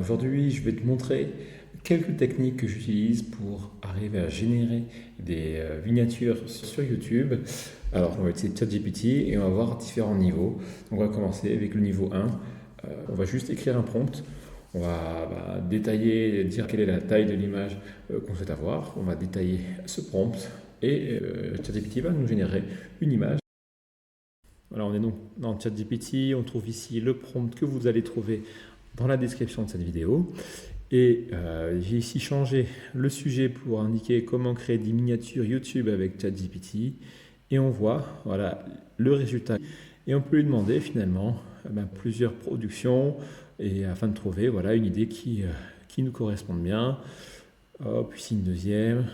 Aujourd'hui, je vais te montrer quelques techniques que j'utilise pour arriver à générer des miniatures sur YouTube. Alors, on va utiliser ChatGPT et on va voir différents niveaux. On va commencer avec le niveau 1. On va juste écrire un prompt. On va détailler, dire quelle est la taille de l'image qu'on souhaite avoir. On va détailler ce prompt et ChatGPT va nous générer une image. Voilà, on est donc dans ChatGPT. On trouve ici le prompt que vous allez trouver dans la description de cette vidéo. Et j'ai ici changé le sujet pour indiquer comment créer des miniatures YouTube avec ChatGPT. Et on voit voilà, le résultat. Et on peut lui demander finalement plusieurs productions et afin de trouver voilà, une idée qui nous corresponde bien. Hop, ici une deuxième,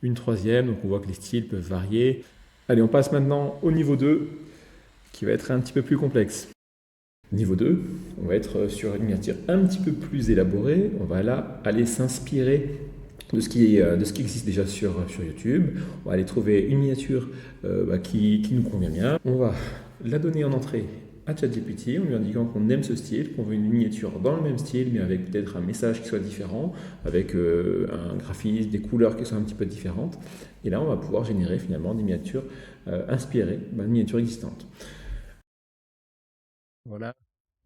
une troisième. Donc on voit que les styles peuvent varier. Allez, on passe maintenant au niveau 2 qui va être un petit peu plus complexe. Niveau 2, on va être sur une miniature un petit peu plus élaborée. On va là aller s'inspirer de ce qui existe déjà sur YouTube. On va aller trouver une miniature qui nous convient bien. On va la donner en entrée à ChatGPT en lui indiquant qu'on aime ce style, qu'on veut une miniature dans le même style, mais avec peut-être un message qui soit différent, avec un graphisme, des couleurs qui soient un petit peu différentes. Et là, on va pouvoir générer finalement des miniatures inspirées de miniatures existantes. Voilà,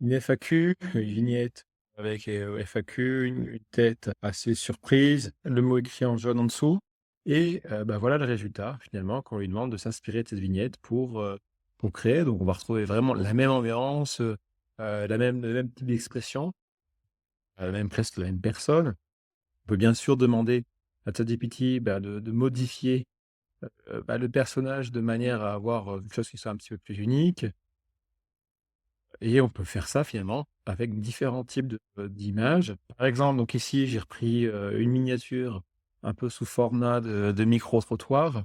une FAQ, une vignette avec FAQ, une tête assez surprise, le mot écrit en jaune en dessous. Et voilà le résultat, finalement, quand on lui demande de s'inspirer de cette vignette pour créer. Donc, on va retrouver vraiment la même ambiance, le même type d'expression, même presque la même personne. On peut bien sûr demander à ChatGPT de modifier le personnage de manière à avoir quelque chose qui soit un petit peu plus unique. Et on peut faire ça finalement avec différents types d'images. Par exemple, donc ici, j'ai repris, une miniature un peu sous format de micro-trottoir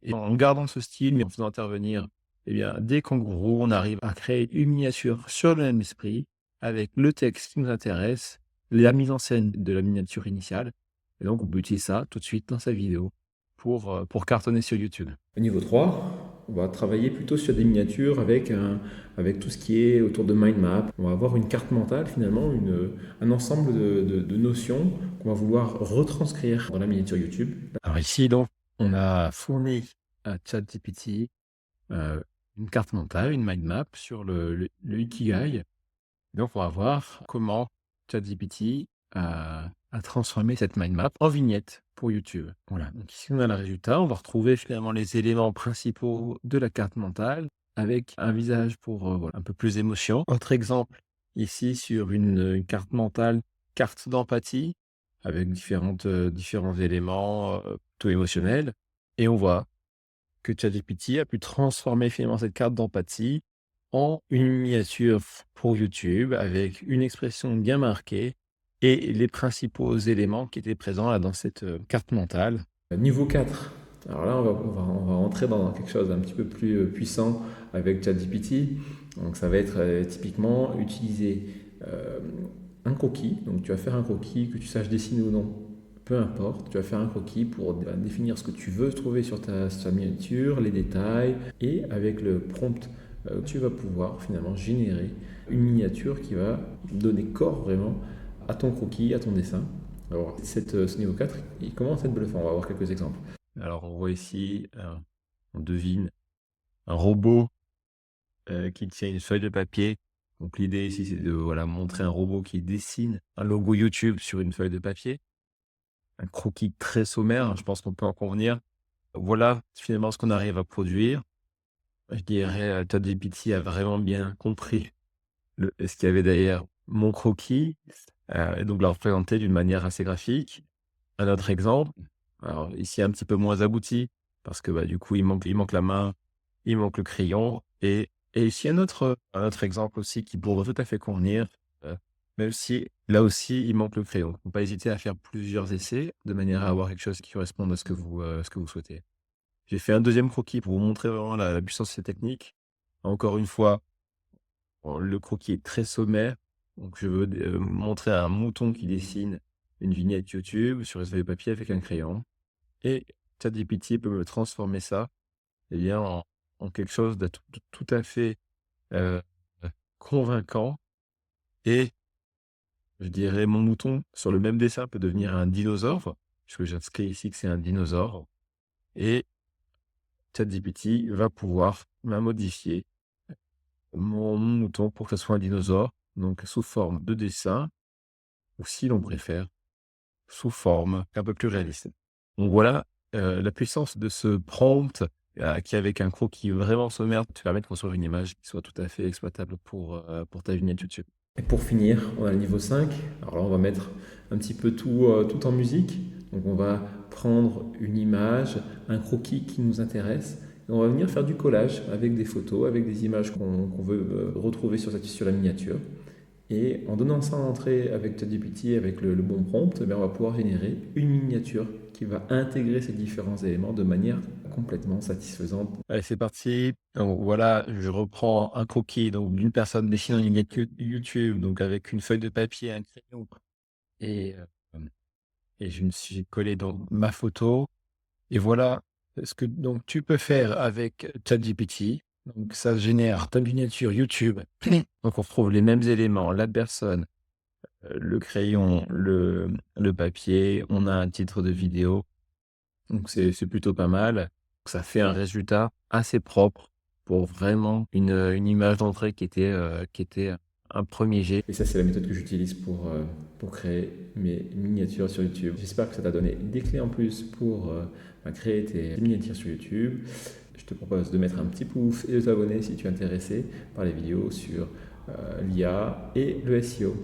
et en gardant ce style, mais en faisant intervenir, eh bien, des kangourous, on arrive à créer une miniature sur le même esprit, avec le texte qui nous intéresse, la mise en scène de la miniature initiale et donc on peut utiliser ça tout de suite dans sa vidéo pour cartonner sur YouTube. Au niveau 3, on va travailler plutôt sur des miniatures avec tout ce qui est autour de mind map. On va avoir une carte mentale finalement, un ensemble de notions qu'on va vouloir retranscrire dans la miniature YouTube. Alors ici donc, on a fourni à ChatGPT une carte mentale, une mind map sur le Ikigai. Donc on va voir comment ChatGPT a transformé cette mind map en vignette pour YouTube. Voilà, donc ici on a le résultat. On va retrouver finalement les éléments principaux de la carte mentale avec un visage pour voilà, un peu plus d'émotion. Autre exemple, ici sur une carte mentale, carte d'empathie, avec différents éléments plutôt émotionnels. Et on voit que ChatGPT a pu transformer finalement cette carte d'empathie en une miniature pour YouTube avec une expression bien marquée et les principaux éléments qui étaient présents là dans cette carte mentale. Niveau 4. Alors là, on va rentrer dans quelque chose d'un petit peu plus puissant avec ChatGPT. Donc ça va être typiquement utiliser euh, un croquis. Donc tu vas faire un croquis, que tu saches dessiner ou non, peu importe. Tu vas faire un croquis pour définir ce que tu veux trouver sur ta miniature, les détails. Et avec le prompt, tu vas pouvoir finalement générer une miniature qui va donner corps vraiment à ton croquis, à ton dessin. Alors, ce niveau 4, il commence à être bluffant. On va voir quelques exemples. Alors, on voit ici, on devine un robot qui tient une feuille de papier. Donc, l'idée ici, c'est de voilà, montrer un robot qui dessine un logo YouTube sur une feuille de papier. Un croquis très sommaire, je pense qu'on peut en convenir. Voilà finalement ce qu'on arrive à produire. Je dirais, ChatGPT a vraiment bien compris ce qu'il y avait derrière mon croquis, et donc l'a représenté d'une manière assez graphique. Un autre exemple, alors ici un petit peu moins abouti parce que, du coup, il manque la main, il manque le crayon et ici un autre exemple aussi qui pourrait tout à fait convenir, heu, même si là aussi il manque le crayon. Faut pas hésiter à faire plusieurs essais de manière à avoir quelque chose qui corresponde à ce que vous souhaitez. J'ai fait un deuxième croquis pour vous montrer vraiment la puissance de ces techniques. Encore une fois, bon, le croquis est très sommaire, donc je veux montrer un mouton qui dessine une vignette YouTube sur une feuille de papier avec un crayon et ChatGPT peut me transformer ça, eh bien, en quelque chose de tout à fait, heu, convaincant et Je dirais mon mouton sur le même dessin peut devenir un dinosaure, puisque j'inscris ici que c'est un dinosaure et ChatGPT va modifier mon mouton pour que ce soit un dinosaure, donc sous forme de dessin ou si l'on préfère, sous forme un peu plus réaliste. Donc voilà, la puissance de ce prompt, qui avec un croquis vraiment sommaire te permet de construire une image qui soit tout à fait exploitable pour ta vignette YouTube. Et pour finir, on a le niveau 5. Alors là, on va mettre un petit peu tout en musique. Donc on va prendre une image, un croquis qui nous intéresse, et on va venir faire du collage avec des photos, avec des images qu'on veut retrouver sur la miniature. Et en donnant ça en entrée avec ChatGPT, avec le bon prompt, eh bien, on va pouvoir générer une miniature qui va intégrer ces différents éléments de manière complètement satisfaisante. Allez, c'est parti. Donc voilà, je reprends un croquis donc d'une personne dessinant une vignette YouTube, donc avec une feuille de papier, un crayon et et je me suis collé dans ma photo et voilà ce que donc tu peux faire avec ChatGPT. Donc ça génère ta miniature YouTube. Donc on retrouve les mêmes éléments, la personne, le crayon, le papier, on a un titre de vidéo, donc c'est plutôt pas mal. Ça fait un résultat assez propre pour vraiment une image d'entrée qui était un premier jet. Et ça, c'est la méthode que j'utilise pour créer mes miniatures sur YouTube. J'espère que ça t'a donné des clés en plus pour créer tes miniatures sur YouTube. Je te propose de mettre un petit pouce et de t'abonner si tu es intéressé par les vidéos sur l'IA et le SEO.